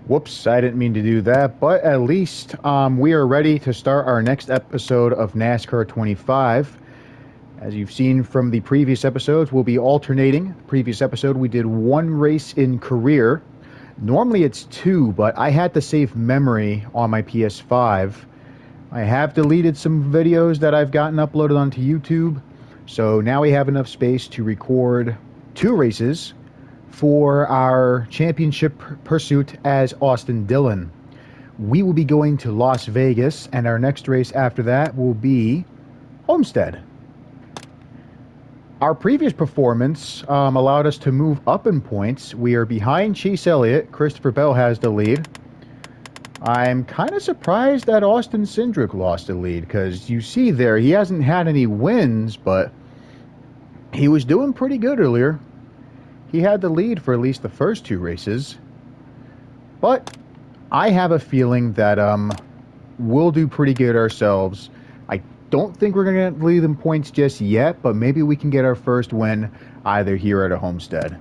Whoops, I didn't mean to do that, but at least we are ready to start our next episode of NASCAR 25. As you've seen from the previous episodes, we'll be alternating. Previous episode, we did one race in career. Normally it's two, but I had to save memory on my PS5. I have deleted some videos that I've gotten uploaded onto YouTube, so now we have enough space to record two races for our championship pursuit as Austin Dillon. We will be going to Las Vegas, and our next race after that will be Homestead. Our previous performance allowed us to move up in points. We are behind Chase Elliott. Christopher Bell has the lead. I'm kind of surprised that Austin Cindric lost the lead, because you see there, he hasn't had any wins, but he was doing pretty good earlier. He had the lead for at least the first two races. But I have a feeling that we'll do pretty good ourselves. I don't think we're going to lead in points just yet, but maybe we can get our first win either here at a Homestead.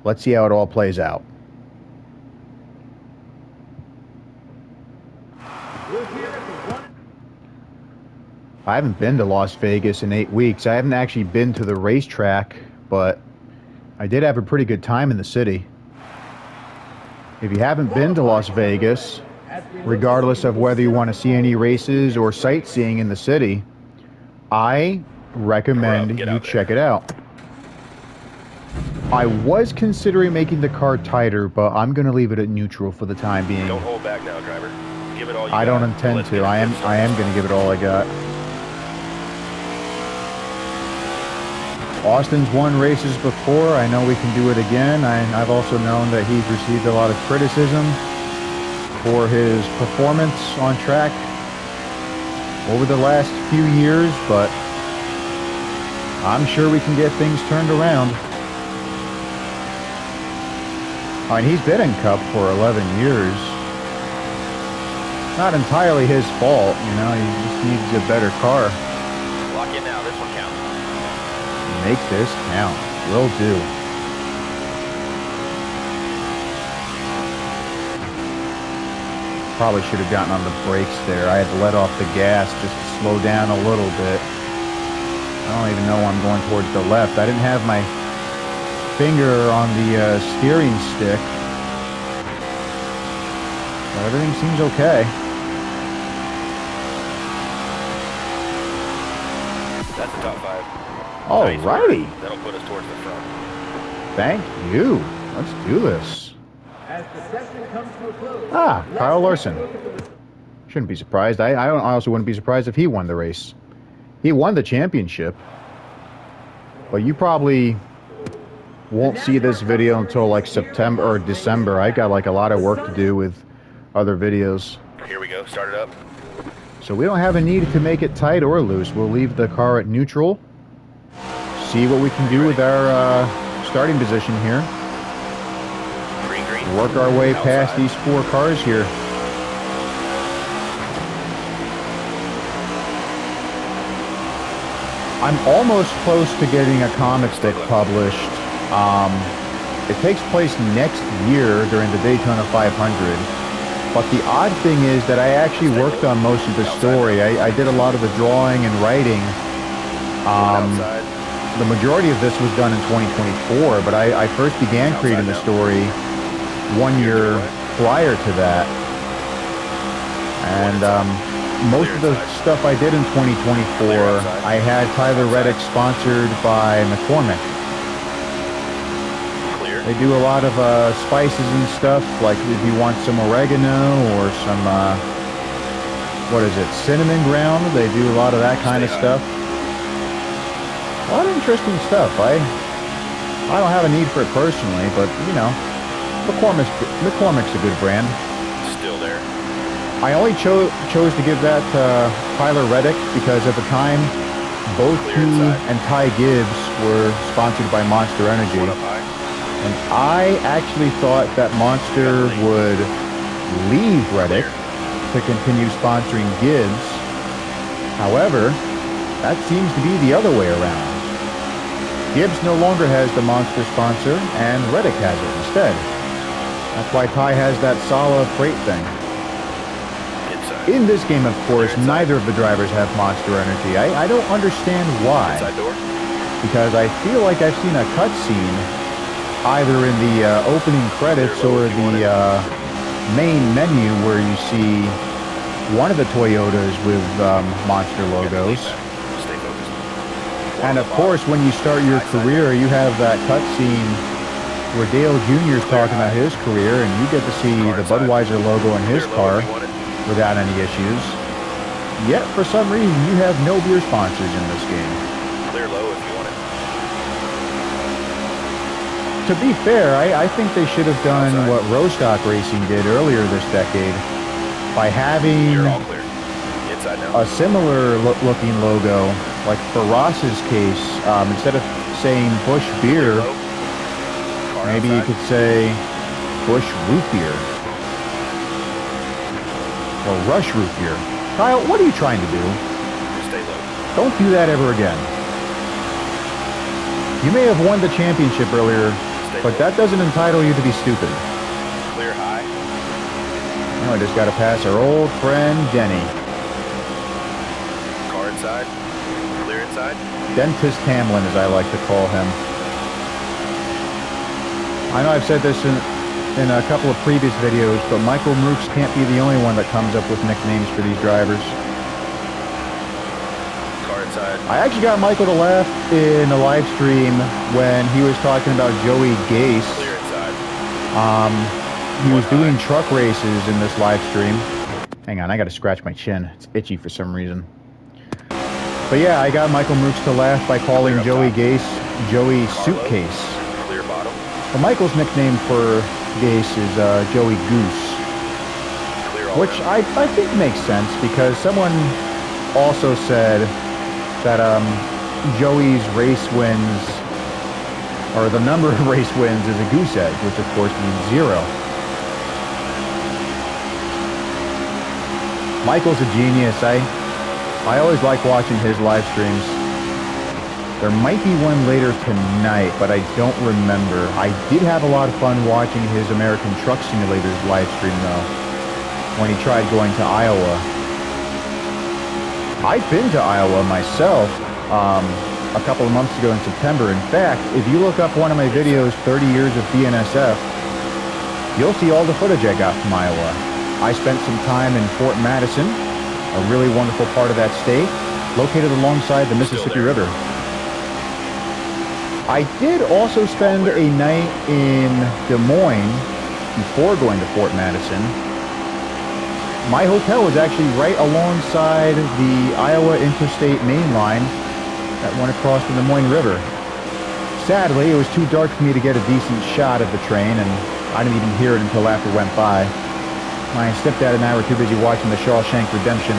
Let's see how it all plays out. I haven't been to Las Vegas in 8 weeks. I haven't actually been to the racetrack, but I did have a pretty good time in the city. If you haven't been to Las Vegas, regardless of whether you want to see any races or sightseeing in the city, I recommend you check it out. I was considering making the car tighter, but I'm going to leave it at neutral for the time being. Don't hold back now, driver. Give it all you got. I don't intend to. I am going to give it all I got. Austin's won races before. I know we can do it again. I've also known that he's received a lot of criticism for his performance on track over the last few years, but I'm sure we can get things turned around. I mean, he's been in Cup for 11 years. Not entirely his fault, you know, he just needs a better car. Lock in now, this one counts. Make this count. Will do. Probably should have gotten on the brakes there. I had to let off the gas just to slow down a little bit. I don't even know I'm going towards the left. I didn't have my finger on the steering stick. But everything seems okay. That's the top 5. Alrighty. Nice. That'll put us towards the front. Thank you. Let's do this. Kyle Larson. Shouldn't be surprised. I also wouldn't be surprised if he won the race. He won the championship. But you probably won't see this video until like September or December. I got like a lot of work to do with other videos. Here we go. Start it up. So we don't have a need to make it tight or loose. We'll leave the car at neutral. See what we can do with our starting position here. Green. Work our way past these 4 cars here. I'm almost close to getting a comics book published. It takes place next year during the Daytona 500. But the odd thing is that I actually worked on most of the story. I did a lot of the drawing and writing. The majority of this was done in 2024, but I first began creating the story 1 year prior to that. And most of the stuff I did in 2024, I had Tyler Reddick sponsored by McCormick. They do a lot of spices and stuff, like if you want some oregano or some, cinnamon ground. They do a lot of that kind of stuff. A lot of interesting stuff. I don't have a need for it personally, but, you know, McCormick's a good brand. Still there. I only chose to give that to Tyler Reddick because at the time, both he and Ty Gibbs were sponsored by Monster Energy. And I actually thought that Monster would leave Reddick to continue sponsoring Gibbs. However, that seems to be the other way around. Gibbs no longer has the Monster sponsor, and Reddick has it instead. That's why Ty has that solid freight thing. Inside. In this game, of course, neither of the drivers have Monster Energy. I don't understand why. Inside door. Because I feel like I've seen a cutscene either in the opening credits or the main menu where you see one of the Toyotas with Monster logos. Stay focused. And of course, when you start your career, you have that cutscene where Dale Jr. is talking about his career, and you get to see the Budweiser logo on his car without any issues. Yet, for some reason, you have no beer sponsors in this game. Clear low if you want it. To be fair, I think they should have done what Rostock Racing did earlier this decade by having You're all clear. Inside now. a similar looking logo, like for Ross's case, instead of saying Busch Beer, maybe you could say Busch Root Beer. Or Rush Root Beer. Kyle, what are you trying to do? Stay low. Don't do that ever again. You may have won the championship earlier, but that doesn't entitle you to be stupid. Clear high. Now I just got to pass our old friend Denny. Car inside. Clear inside. Dentist Hamlin, as I like to call him. I know I've said this in a couple of previous videos, but Michael Mooks can't be the only one that comes up with nicknames for these drivers. Car inside. I actually got Michael to laugh in the live stream when he was talking about Joey Gase. Clear inside. He was doing truck races in this live stream. Hang on, I gotta scratch my chin. It's itchy for some reason. But yeah, I got Michael Mooks to laugh by calling Joey Gase Joey Suitcase. Clear bottom. Well, Michael's nickname for Gase is Joey Goose. Clear all Which around. I think makes sense because someone also said that Joey's race wins, or the number of race wins is a goose egg, which of course means 0. Michael's a genius. I always like watching his live streams. There might be one later tonight, but I don't remember. I did have a lot of fun watching his American Truck Simulators live stream, though, when he tried going to Iowa. I've been to Iowa myself a couple of months ago in September. In fact, if you look up one of my videos, 30 years of BNSF, you'll see all the footage I got from Iowa. I spent some time in Fort Madison, a really wonderful part of that state, located alongside the Mississippi River. I did also spend a night in Des Moines before going to Fort Madison. My hotel was actually right alongside the Iowa Interstate Main Line that went across the Des Moines River. Sadly, it was too dark for me to get a decent shot of the train, and I didn't even hear it until after it went by. My stepdad and I were too busy watching The Shawshank Redemption.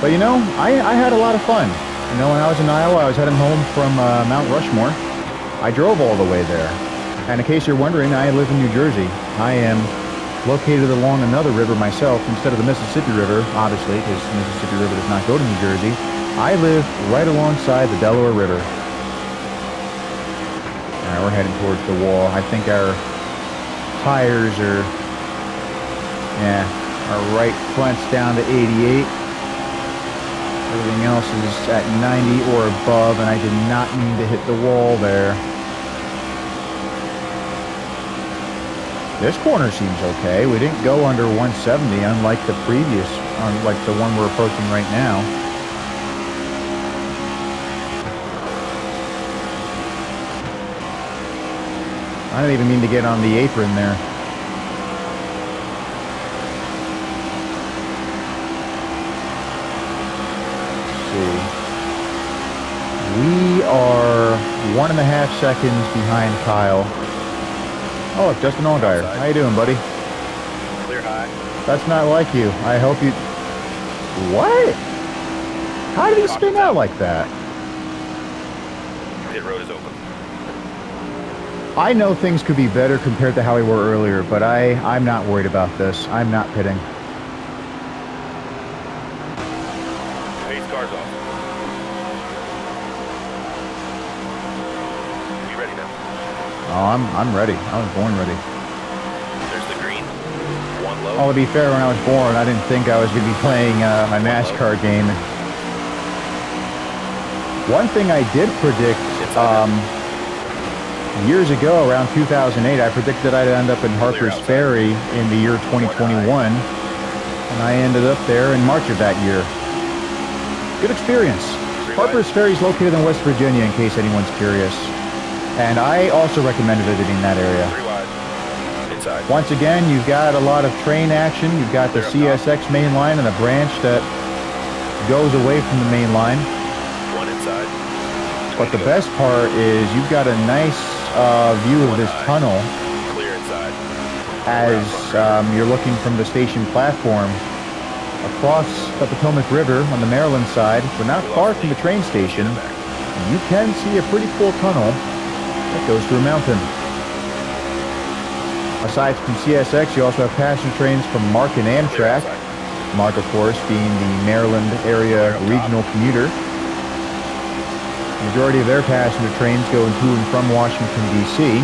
But you know, I had a lot of fun. You know, when I was in Iowa, I was heading home from Mount Rushmore. I drove all the way there. And in case you're wondering, I live in New Jersey. I am located along another river myself instead of the Mississippi River, obviously, because the Mississippi River does not go to New Jersey. I live right alongside the Delaware River. All right, we're heading towards the wall. I think our tires are, our right front's down to 88. Everything else is at 90 or above, and I did not mean to hit the wall there. This corner seems okay. We didn't go under 170, unlike the previous, unlike the one we're approaching right now. I didn't even mean to get on the apron there. We are 1.5 seconds behind Kyle. Oh, look, Justin Allgaier. How you doing, buddy? Clear high. That's not like you. I hope you... What? How did he spin out like that? Pit road is open. I know things could be better compared to how we were earlier, but I'm not worried about this. I'm not pitting. Pace cars off. You ready now? Oh, I'm ready. I was born ready. There's the green. One low. Oh, to be fair, when I was born, I didn't think I was going to be playing a NASCAR game. One thing I did predict years ago, around 2008, I predicted I'd end up in Harper's Ferry in the year 2021, and I ended up there in March of that year. Good experience. Harper's Ferry is located in West Virginia, in case anyone's curious, and I also recommend visiting that area. 3 wide. Inside. Once again, you've got a lot of train action. You've got the CSX main line and a branch that goes away from the main line. One inside. But the best part is you've got a nice view of this tunnel Clear inside. as you're looking from the station platform across the Potomac River on the Maryland side. We're not far from the train station. You can see a pretty cool tunnel that goes through a mountain. Aside from CSX, you also have passenger trains from MARC and Amtrak. MARC, of course, being the Maryland area regional commuter. The majority of their passenger trains go to and from Washington, D.C.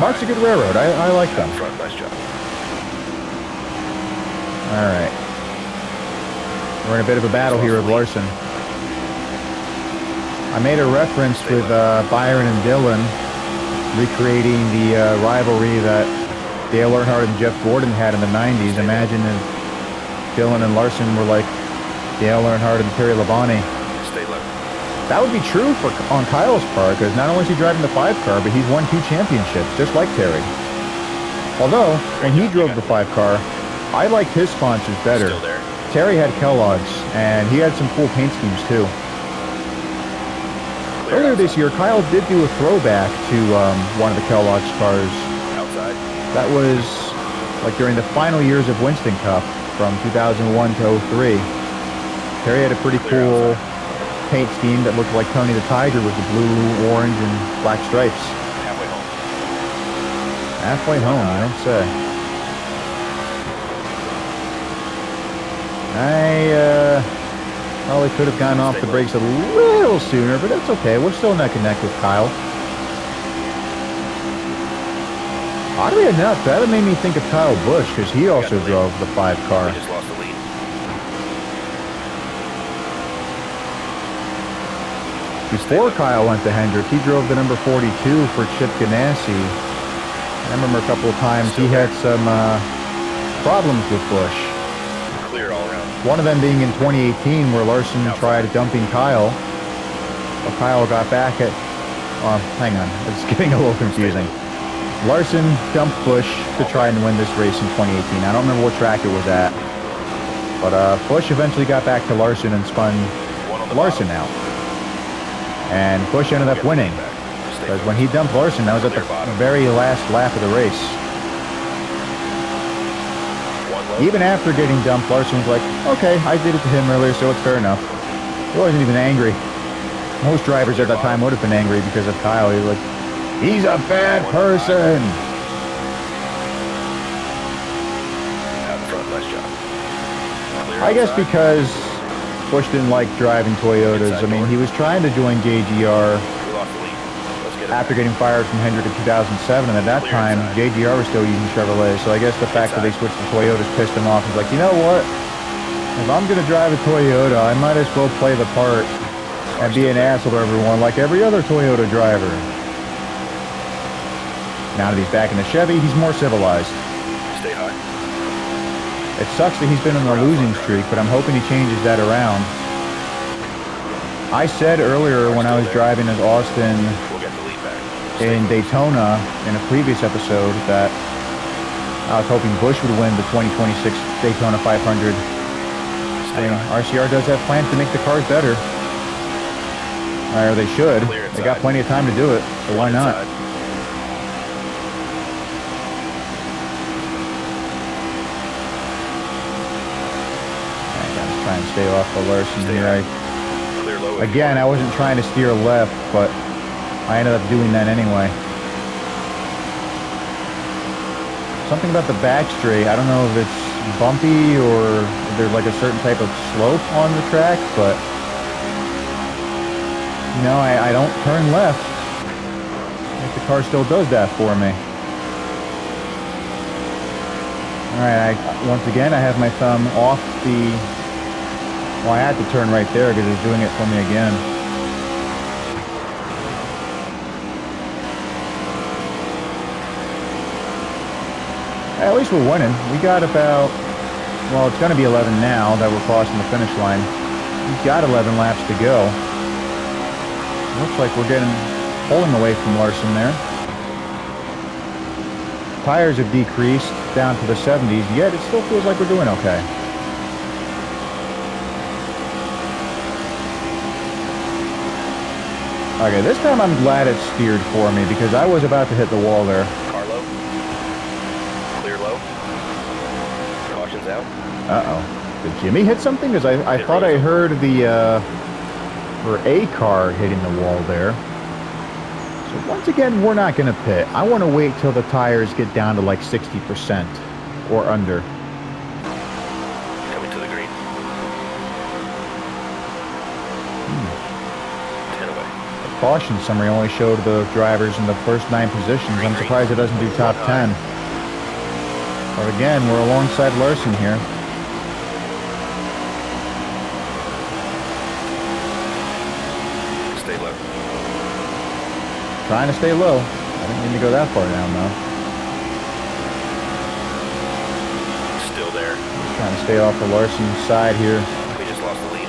MARC's a good railroad. I like them. Front, nice job. All right. We're in a bit of a battle here with Larson. I made a reference with Byron and Dillon, recreating the rivalry that Dale Earnhardt and Jeff Gordon had in the 90s. Imagine if Dillon and Larson were like Dale Earnhardt and Terry Labonte. Stay low. That would be true on Kyle's part, because not only is he driving the 5 car, but he's won 2 championships, just like Terry. Although, when he drove the 5 car, I liked his sponsors better. Still there. Terry had Kellogg's, and he had some cool paint schemes too. Earlier this year, Kyle did do a throwback to one of the Kellogg's cars. Outside. That was like during the final years of Winston Cup from 2001 to 03. Terry had a pretty cool paint scheme that looked like Tony the Tiger with the blue, orange, and black stripes. Halfway home. Halfway home, you don't say. I probably could have gone off the brakes a little sooner, but that's okay. We're still neck and neck with Kyle. Oddly enough, that made me think of Kyle Busch, because he also drove the 5 car. We just lost the lead. Before Kyle went to Hendrick, he drove the number 42 for Chip Ganassi. I remember a couple of times he had some problems with Busch. Clear all around. One of them being in 2018, where Larson tried dumping Kyle. Well, Kyle got back at... hang on. It's getting a little confusing. Larson dumped Busch to try and win this race in 2018. I don't remember what track it was at. But Busch eventually got back to Larson and spun Larson out. And Busch ended up winning. Because when he dumped Larson, that was at the very last lap of the race. Even after getting dumped, Larson was like, okay, I did it to him earlier, so it's fair enough. He wasn't even angry. Most drivers at that time would have been angry because of Kyle. He was like, he's a bad person. Out in front, nice job. I guess because Busch didn't like driving Toyotas. I mean, he was trying to join JGR We lost the lead. Let's get it after back. getting fired from Hendrick in 2007, and at that time, JGR was still using Chevrolet, so I guess the fact that they switched to Toyotas pissed him off. He's like, you know what? If I'm going to drive a Toyota, I might as well play the part and be an asshole to everyone like every other Toyota driver. Now that he's back in the Chevy, he's more civilized. Stay high. It sucks that he's been on a losing streak, but I'm hoping he changes that around. I said earlier when I was driving as Austin We'll get the lead back. in Daytona in a previous episode that I was hoping Busch would win the 2026 Daytona 500. I mean, RCR does have plans to make the cars better. Or they should. They got plenty of time to do it, so why not? I'm trying to stay off the Larson here. Clear low. Again, I wasn't trying to steer left, but I ended up doing that anyway. Something about the back straight, I don't know if it's bumpy or if there's like a certain type of slope on the track, but you know, I don't turn left. If the car still does that for me. Alright, once again, I have my thumb off the... Well, I had to turn right there because it's doing it for me again. At least we're winning. We got about... Well, it's going to be 11 now that we're crossing the finish line. We've got 11 laps to go. Looks like we're pulling away from Larson there. Tires have decreased down to the 70s, yet it still feels like we're doing okay. Okay, this time I'm glad it steered for me because I was about to hit the wall there. Car low. Clear low. Caution's out. Uh-oh. Did Jimmy hit something? Because I thought I heard the, or a car hitting the wall there. So once again, we're not going to pit. I want to wait till the tires get down to like 60% or under. Coming to the green. 10 away. The caution summary only showed the drivers in the first 9 positions. I'm surprised it doesn't do top 10. But again, we're alongside Larson here. Stay low. Trying to stay low. I didn't mean to go that far down though. Still there. Trying to stay off the Larson side here. We just lost the lead.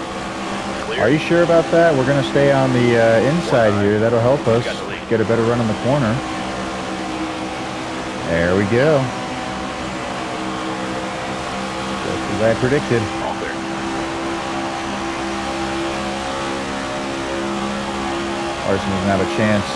Clear. Are you sure about that? We're going to stay on the inside here. That'll help us Got the lead. get a better run on the corner. There we go. Just as I predicted. All clear. Larson doesn't have a chance.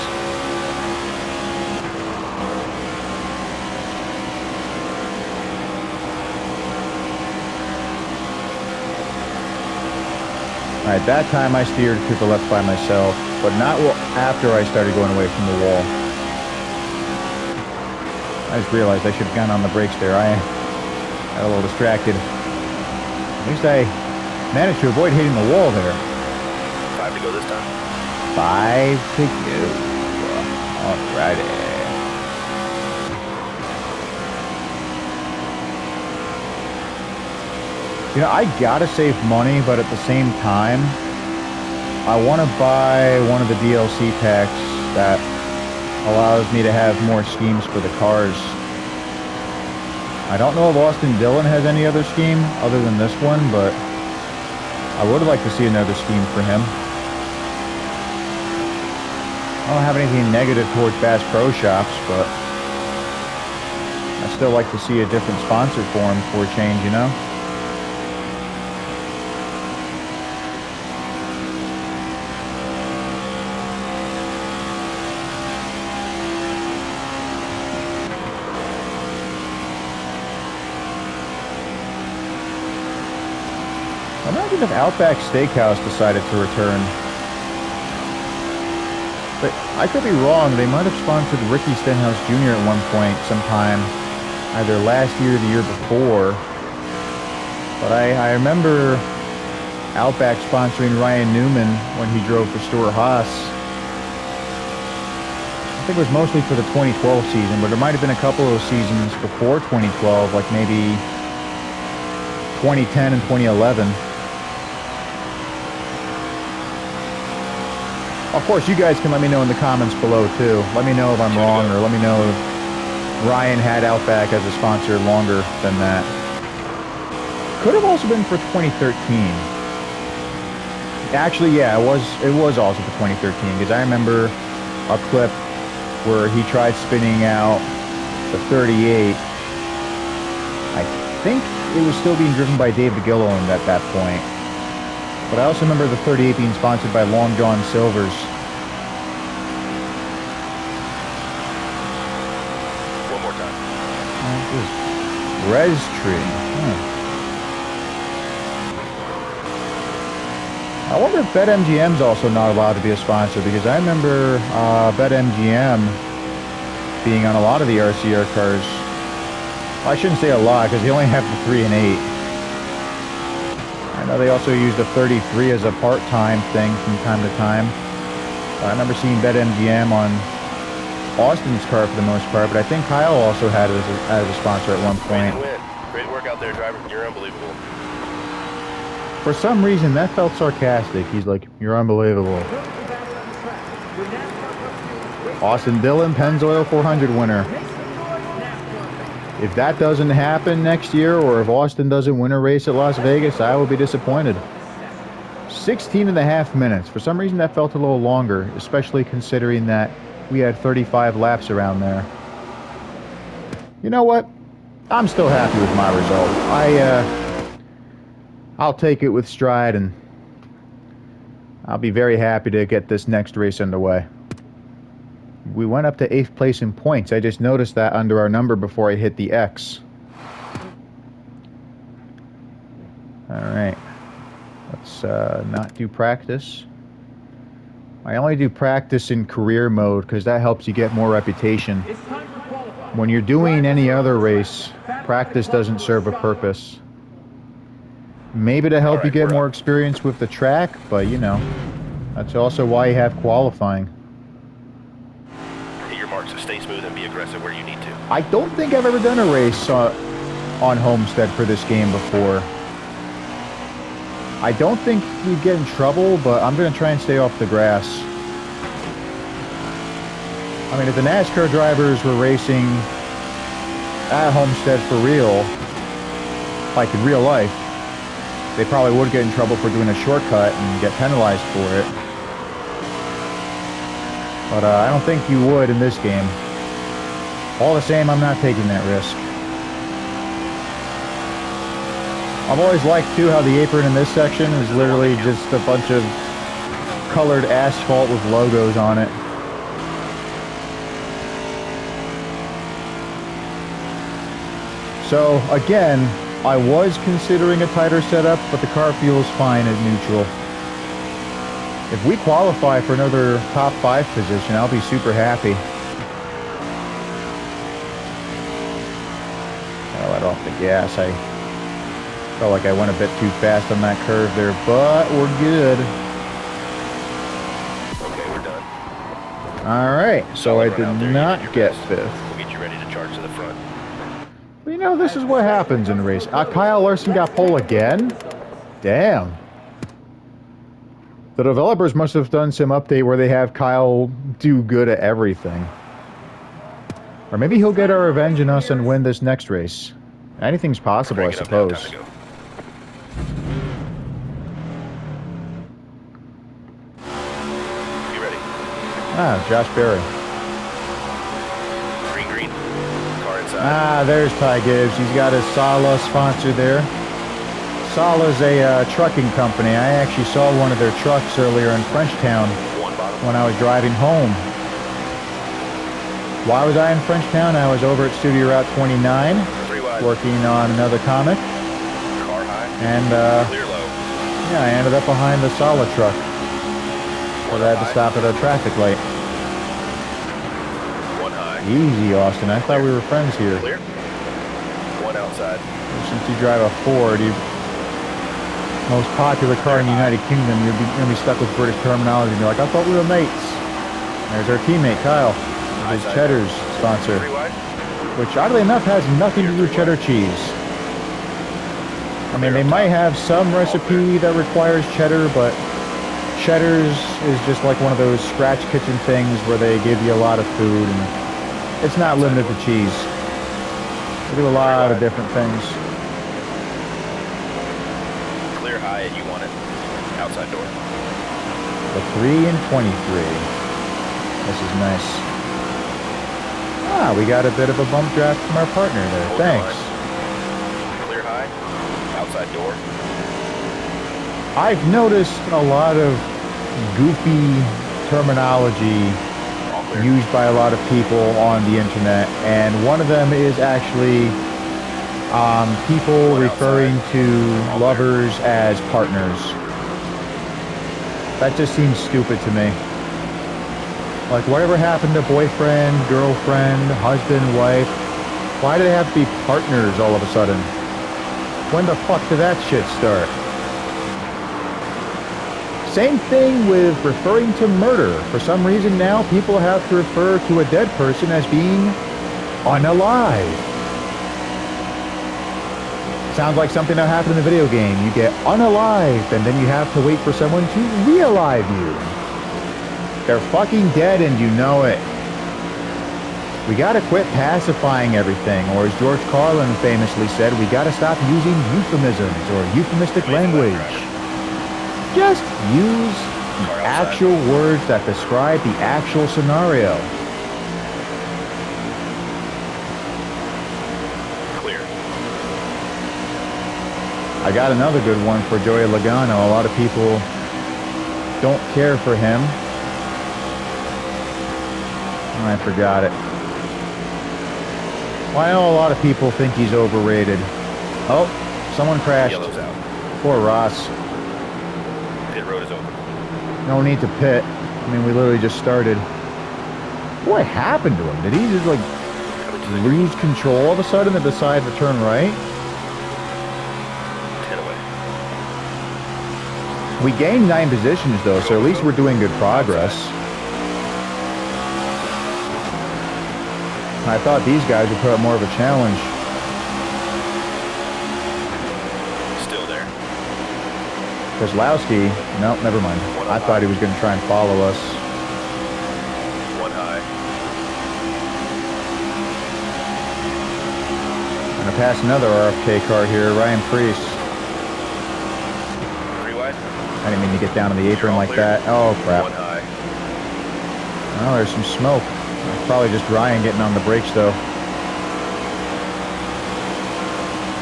Alright, that time I steered to the left by myself, but not after I started going away from the wall. I just realized I should have gone on the brakes there. I got a little distracted. At least I managed to avoid hitting the wall there. 5 to go this time. 5 to go. Alrighty. You know, I gotta save money, but at the same time, I want to buy one of the DLC packs that allows me to have more schemes for the cars. I don't know if Austin Dillon has any other scheme other than this one, but I would like to see another scheme for him. I don't have anything negative towards Bass Pro Shops, but I still like to see a different sponsor for him for a change, you know? Imagine if Outback Steakhouse decided to return. But I could be wrong. They might have sponsored Ricky Stenhouse Jr. at one point sometime, either last year or the year before. But I remember Outback sponsoring Ryan Newman when he drove for Stuart Haas. I think it was mostly for the 2012 season, but there might have been a couple of seasons before 2012, like maybe 2010 and 2011. Of course, you guys can let me know in the comments below, too. Let me know if I'm wrong, or let me know if Ryan had Outback as a sponsor longer than that. Could have also been for 2013. Actually, yeah, it was also for 2013, because I remember a clip where he tried spinning out the 38. I think it was still being driven by Dave DeGilliland at that point. But I also remember the 38 being sponsored by Long John Silver's. One more time. Res Tree. I wonder if BetMGM's also not allowed to be a sponsor, because I remember BetMGM being on a lot of the RCR cars. Well, I shouldn't say a lot, because they only have the 3 and 8. I know they also used a 33 as a part-time thing from time to time. I remember seeing BetMGM on Austin's car for the most part, but I think Kyle also had it as a sponsor at one point. Great work out there, driver. You're unbelievable. For some reason, that felt sarcastic. He's like, "You're unbelievable." Austin Dillon, Pennzoil 400 winner. If that doesn't happen next year, or if Austin doesn't win a race at Las Vegas, I will be disappointed. 16 and a half minutes. For some reason, that felt a little longer, especially considering that we had 35 laps around there. You know what? I'm still happy with my result. I'll take it with stride, and I'll be very happy to get this next race underway. We went up to 8th place in points. I just noticed that under our number before I hit the X. Alright. Let's not do practice. I only do practice in career mode because that helps you get more reputation. When you're doing any other race, practice doesn't serve a purpose. Maybe to help you get more experience with the track, but you know, that's also why you have qualifying. Hit your marks and stay smooth and be aggressive where you need to. I don't think I've ever done a race on Homestead for this game before. I don't think we'd get in trouble, but I'm going to try and stay off the grass. I mean, if the NASCAR drivers were racing at Homestead for real, like in real life, they probably would get in trouble for doing a shortcut and get penalized for it. But I don't think you would in this game. All the same, I'm not taking that risk. I've always liked, too, how the apron in this section is literally just a bunch of colored asphalt with logos on it. So, again, I was considering a tighter setup, but the car feels fine at neutral. If we qualify for another top 5 position, I'll be super happy. I'll let off the gas. I felt like I went a bit too fast on that curve there, but we're good. Okay, we're done. Alright, so I did not get 5th. We'll get you ready to charge to the front. But you know, this is what happens in a race. Kyle Larson got pole again? Damn. The developers must have done some update where they have Kyle do good at everything. Or maybe he'll get our revenge on us and win this next race. Anything's possible, I suppose. Ah, Josh Berry. Green. Car inside. There's Ty Gibbs. He's got his Sala sponsor there. Sala's a trucking company. I actually saw one of their trucks earlier in Frenchtown when I was driving home. Why was I in Frenchtown? I was over at Studio Route 29 working on another comic. Car high. And Clear low. yeah, I ended up behind the Sala truck. So I had to stop at a traffic light. One high. Easy, Austin. I thought we were friends here. Clear. One outside. Since you drive a Ford, you most popular car in the United Kingdom, you're gonna be stuck with British terminology. You're like, I thought we were mates. There's our teammate Kyle, his Cheddar's sponsor, which oddly enough has nothing to do with cheddar cheese. I mean, they might have some recipe that requires cheddar, but Cheddar's is just like one of those scratch kitchen things where they give you a lot of food, and it's not limited to cheese. They do a lot of different things. Clear high and you want it. Outside door. The 3 and 23. This is nice. We got a bit of a bump draft from our partner there. Thanks. Clear high. Outside door. I've noticed a lot of goofy terminology used by a lot of people on the internet, and one of them is actually people referring to lovers as partners. That just seems stupid to me. Like, whatever happened to boyfriend, girlfriend, husband, wife? Why do they have to be partners all of a sudden? When the fuck did that shit start? Same thing with referring to murder. For some reason now, people have to refer to a dead person as being unalive. Sounds like something that happened in a video game. You get unalived, and then you have to wait for someone to realive you. They're fucking dead, and you know it. We gotta quit pacifying everything, or as George Carlin famously said, we gotta stop using euphemisms or euphemistic language. Just use the actual words that describe the actual scenario. Clear. I got another good one for Joey Logano. A lot of people don't care for him. I forgot it. Well, I know a lot of people think he's overrated. Oh, someone crashed. Yellow's out. Poor Ross. Pit road is open. No need to pit. I mean, we literally just started. What happened to him? Did he just, like, lose control all of a sudden and decide to turn right? 10 away. We gained 9 positions, though, so at least we're doing good progress. I thought these guys would put up more of a challenge. Still there. Kozlowski, no, never mind. I thought he was going to try and follow us. One high. I'm going to pass another RFK car here, Ryan Priest. 3 wide. I didn't mean to get down to the apron like clear. that. Oh, crap. One high. Oh, there's some smoke. It's probably just Ryan getting on the brakes, though.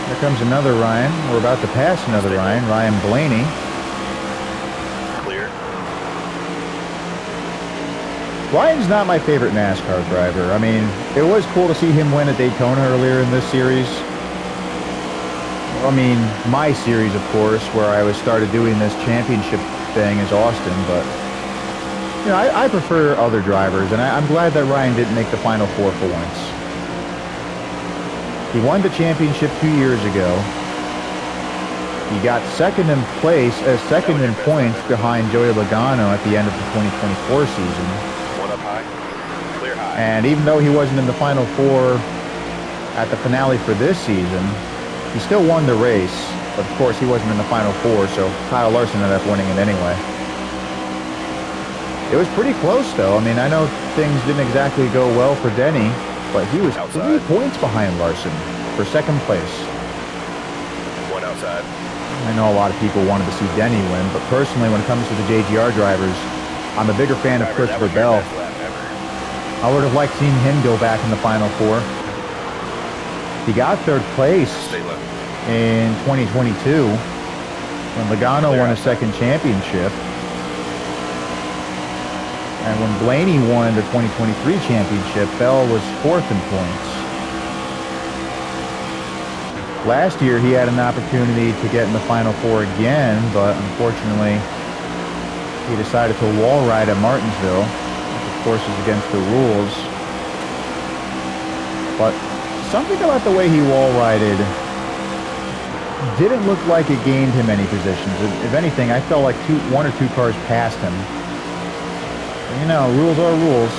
Here comes another Ryan. We're about to pass another Ryan. Ryan Blaney. Clear. Ryan's not my favorite NASCAR driver. I mean, it was cool to see him win at Daytona earlier in this series. I mean, my series, of course, where I was started doing this championship thing is Austin, but you know, I prefer other drivers, and I'm glad that Ryan didn't make the Final Four for once. He won the championship 2 years ago. He got second in points behind Joey Logano at the end of the 2024 season. One up high. Clear high. And even though he wasn't in the Final Four at the finale for this season, he still won the race. But of course, he wasn't in the Final Four, so Kyle Larson ended up winning it anyway. It was pretty close, though. I mean, I know things didn't exactly go well for Denny, but he was outside. 3 points behind Larson for second place. One outside. I know a lot of people wanted to see Denny win, but personally, when it comes to the JGR drivers, I'm a bigger fan of Christopher Bell. I would have liked seeing him go back in the Final Four. He got third place in 2022 when Logano won a second championship. And when Blaney won the 2023 championship, Bell was 4th in points. Last year, he had an opportunity to get in the Final Four again, but unfortunately, he decided to wall ride at Martinsville, which of course is against the rules. But something about the way he wall rided didn't look like it gained him any positions. If anything, I felt like 1 or 2 cars passed him. You know, rules are rules.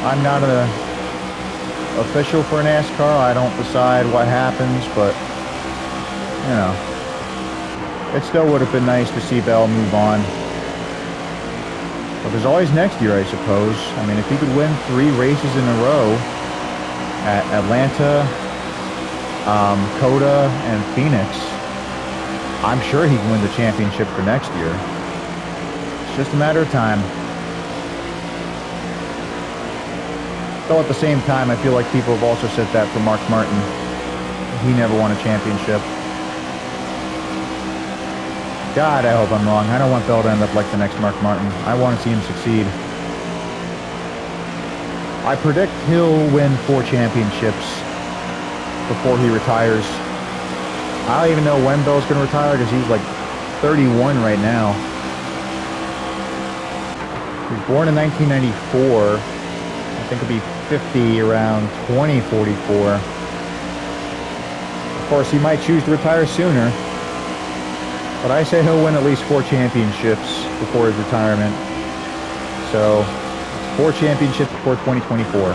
I'm not an official for NASCAR. I don't decide what happens, but, you know, it still would have been nice to see Bell move on. But there's always next year, I suppose. I mean, if he could win 3 races in a row at Atlanta, COTA, and Phoenix, I'm sure he can win the championship for next year. It's just a matter of time. Though at the same time, I feel like people have also said that for Mark Martin. He never won a championship. God, I hope I'm wrong. I don't want Bell to end up like the next Mark Martin. I want to see him succeed. I predict he'll win 4 championships before he retires. I don't even know when Bell's going to retire because he's like 31 right now. He was born in 1994. I think he'll be 50 around 2044. Of course, he might choose to retire sooner. But I say he'll win at least 4 championships before his retirement. So, 4 championships before 2024.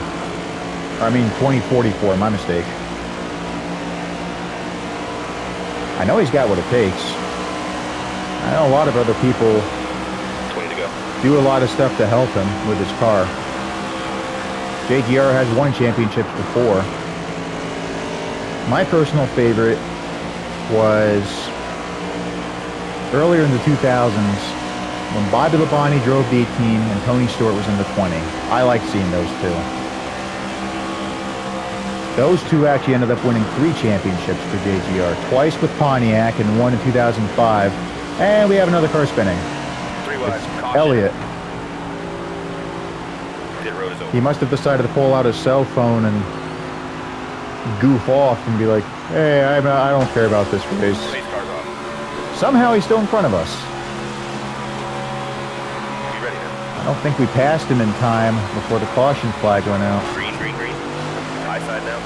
I mean, 2044, my mistake. I know he's got what it takes. I know a lot of other people 20 to go. do a lot of stuff to help him with his car. JGR has won championships before. My personal favorite was earlier in the 2000s when Bobby Labonte drove the 18 and Tony Stewart was in the 20. I like seeing those two. Those two actually ended up winning 3 championships for JGR. Twice with Pontiac and 1 in 2005. And we have another car spinning. 3 wide. It's Caution. Elliott. Pit road is open. He must have decided to pull out his cell phone and goof off and be like, hey, I don't care about this race. Pace car's off. Somehow he's still in front of us. Be ready now. I don't think we passed him in time before the caution flag went out. Green, green, green. High side now.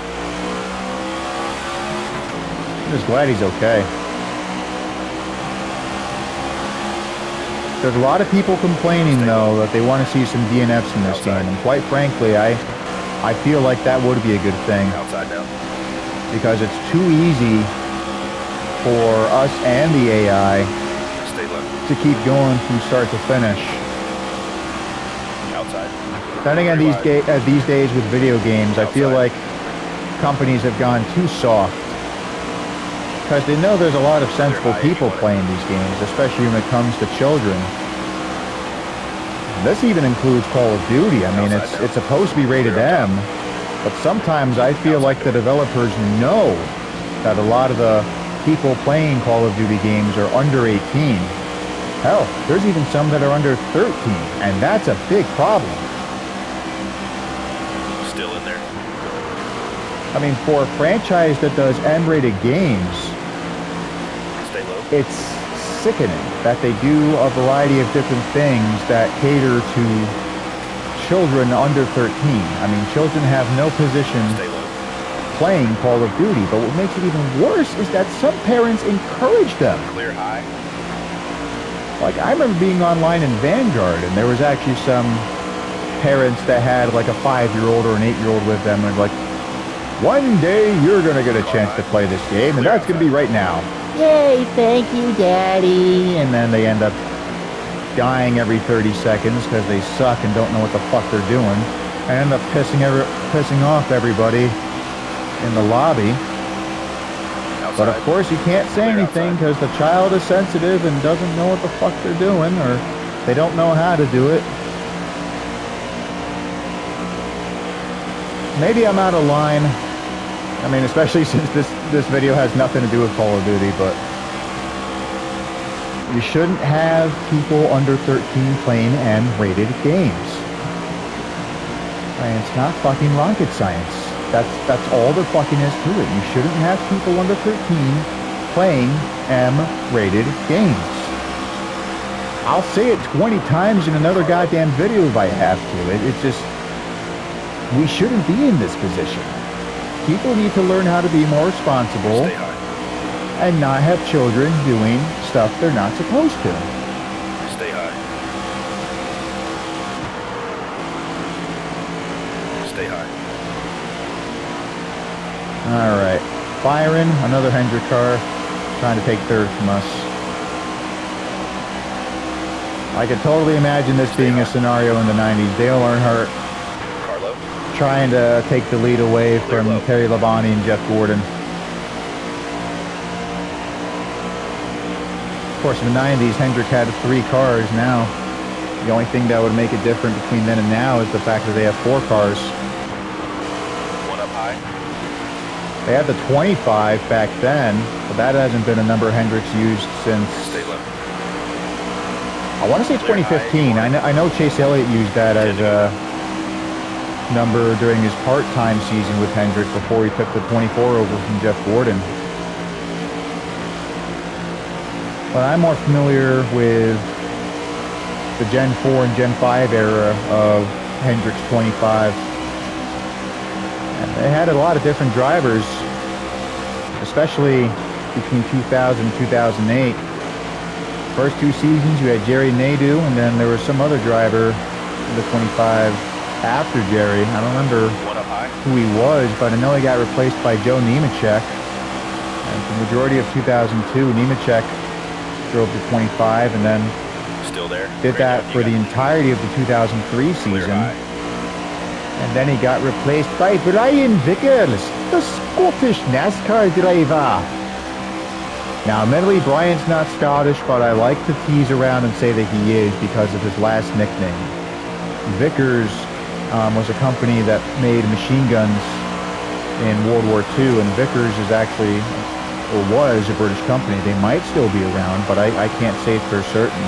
I'm just glad he's okay. There's a lot of people complaining, though, that they want to see some DNFs in this game. And quite frankly, I feel like that would be a good thing. Outside now. Because it's too easy for us and the AI Stay low. to keep going from start to finish. Outside. Then again, 3 these wide. days with video games, I feel Outside. like companies have gone too soft. Because they know there's a lot of sensible people playing these games, especially when it comes to children. This even includes Call of Duty. I mean, it's supposed to be rated M, but sometimes I feel like the developers know that a lot of the people playing Call of Duty games are under 18. Hell, there's even some that are under 13, and that's a big problem. Still in there. I mean, for a franchise that does M-rated games, Stay low. it's sickening that they do a variety of different things that cater to children under 13. I mean, children have no position Stay low. playing Call of Duty, but what makes it even worse is that some parents encourage them. Clear high. Like, I remember being online in Vanguard, and there was actually some parents that had like a 5-year-old or an 8-year-old with them, and like, one day you're gonna get a chance to play this game, and that's gonna be right now. Yay, thank you, Daddy. And then they end up dying every 30 seconds because they suck and don't know what the fuck they're doing, and end up pissing off everybody in the lobby. Outside. But of course you can't say Clear anything outside. because the child is sensitive and doesn't know what the fuck they're doing, or they don't know how to do it. Maybe I'm out of line. I mean, especially since this video has nothing to do with Call of Duty, but you shouldn't have people under 13 playing M-rated games. I mean, it's not fucking rocket science. That's all there fucking is to it. You shouldn't have people under 13 playing M-rated games. I'll say it 20 times in another goddamn video if I have to. It's just, we shouldn't be in this position. People need to learn how to be more responsible Stay high. and not have children doing stuff they're not supposed to. Stay high. Stay high. All right. Byron, another Hendrick car, trying to take third from us. I could totally imagine this being a scenario in the 90s. Dale Earnhardt Carlo. trying to take the lead away from Terry Labonte and Jeff Gordon. Of course, in the 90s, Hendrick had 3 cars. Now, the only thing that would make it different between then and now is the fact that they have 4 cars. One up high. They had the 25 back then, but that hasn't been a number Hendrick's used since, Stay low. I want to say 2015. I know Chase Elliott used that as a number during his part-time season with Hendrick before he took the 24 over from Jeff Gordon. But I'm more familiar with the Gen 4 and Gen 5 era of Hendrick's 25. And they had a lot of different drivers, especially between 2000 and 2008. First 2 seasons, you had Jerry Nadeau, and then there was some other driver in the 25 after Jerry. I don't remember One up high. who he was, but I know he got replaced by Joe Nemechek. And for the majority of 2002, Nemechek drove the 25, and then Still there. did that for the entirety of the 2003 season. And then he got replaced by Brian Vickers, the Scottish NASCAR driver. Now, admittedly, Brian's not Scottish, but I like to tease around and say that he is because of his last nickname. Vickers was a company that made machine guns in World War II, and Vickers is actually, or was, a British company. They might still be around, but I can't say for certain.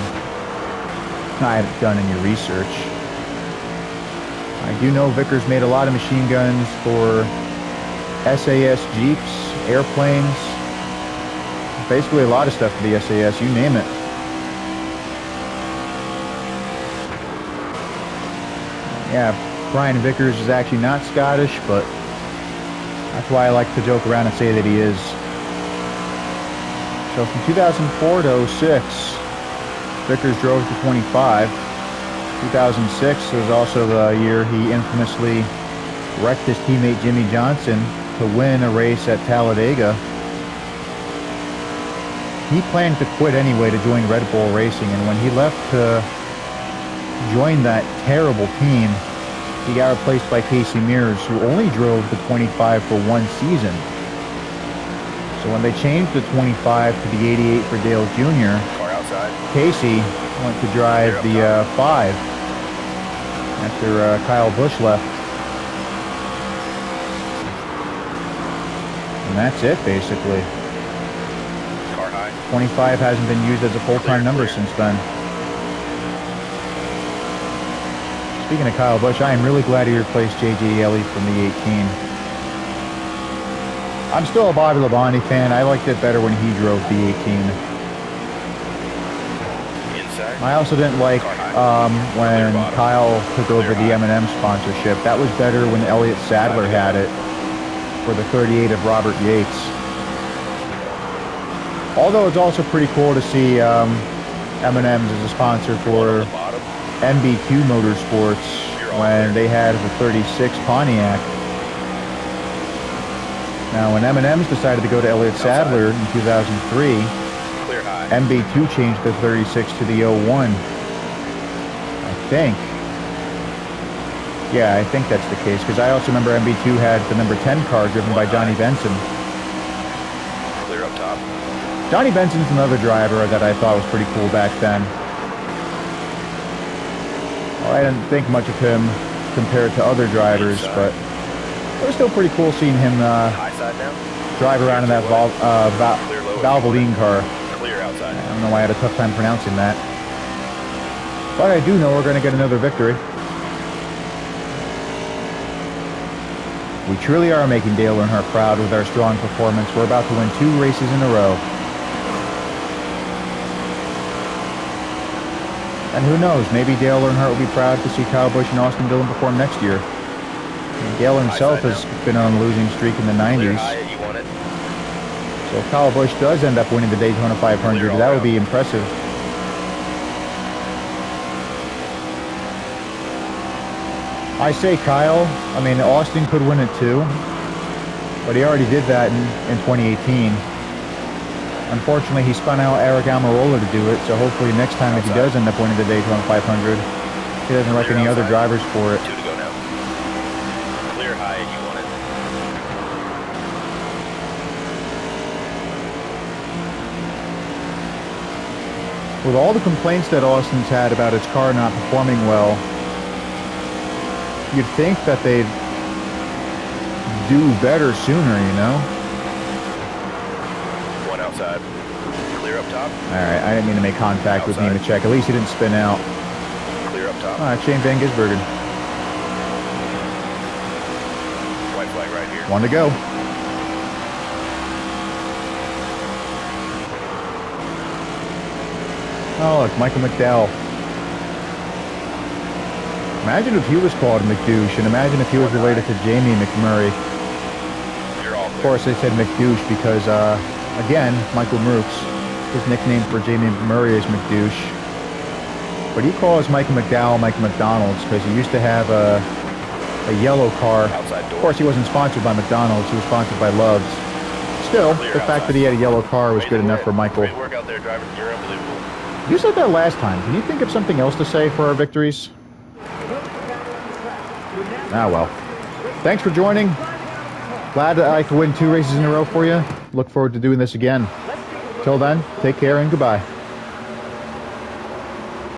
I haven't done any research. I do know Vickers made a lot of machine guns for SAS Jeeps, airplanes, basically a lot of stuff for the SAS, you name it. Yeah, Brian Vickers is actually not Scottish, but that's why I like to joke around and say that he is. So from 2004 to 06, Vickers drove the 25. 2006 was also the year he infamously wrecked his teammate Jimmy Johnson to win a race at Talladega. He planned to quit anyway to join Red Bull Racing, and when he left to join that terrible team, he got replaced by Casey Mears, who only drove the 25 for 1 season. So when they changed the 25 to the 88 for Dale Jr., Car outside. Casey went to drive the 5 after Kyle Busch left. And that's it, basically. 25 hasn't been used as a full-time number since then. Speaking of Kyle Busch, I am really glad he replaced J.J. Elley from the 18. I'm still a Bobby Labonte fan. I liked it better when he drove the 18. I also didn't like when Kyle took over the M&M sponsorship. That was better when Elliott Sadler had it for the 38 of Robert Yates. Although it's also pretty cool to see M&M's as a sponsor for MBQ Motorsports when they had the 36 Pontiac. Now, when M&M's decided to go to Elliott Sadler in 2003, MB2 changed the 36 to the 01. I think. Yeah, I think that's the case, because I also remember MB2 had the number 10 car driven by Johnny Benson. Clear up top. Johnny Benson's another driver that I thought was pretty cool back then. Well, I didn't think much of him compared to other drivers, but it was still pretty cool seeing him drive around in that Valvoline car. I don't know why I had a tough time pronouncing that. But I do know we're going to get another victory. We truly are making Dale Earnhardt proud with our strong performance. We're about to win 2 races in a row. And who knows, maybe Dale Earnhardt will be proud to see Kyle Busch and Austin Dillon perform next year. And Dale himself has been on a losing streak in the 90s. So if Kyle Busch does end up winning the Daytona 500, that would be impressive. I say Kyle. I mean, Austin could win it too, but he already did that in 2018. Unfortunately, he spun out Eric Almirola to do it, so hopefully next time if he does end up winning the Daytona 500, he doesn't wreck any other drivers for it. 2 to go now. Clear high, you want it. With all the complaints that Austin's had about his car not performing well, you'd think that they'd do better sooner, you know? One outside. Clear up top. Alright, I didn't mean to make contact with Nemechek. At least he didn't spin out. Clear up top. Alright, Shane Van Gisbergen. White flag right here. 1 to go. Oh, look, Michael McDowell. Imagine if he was called McDouche, and imagine if he was related to Jamie McMurray. You're all Of course, they said McDouche because, again, Michael Mooks. His nickname for Jamie Murray is McDouche. But he calls Michael McDowell Michael McDonald's because he used to have a yellow car. Outside door. Of course, he wasn't sponsored by McDonald's. He was sponsored by Love's. Still, the fact that he had a yellow car was good enough for Michael. Great work out there, driver. You're unbelievable. You said that last time. Can you think of something else to say for our victories? Ah, well. Thanks for joining. Glad that I could win 2 races in a row for you. Look forward to doing this again. Till then, take care and goodbye.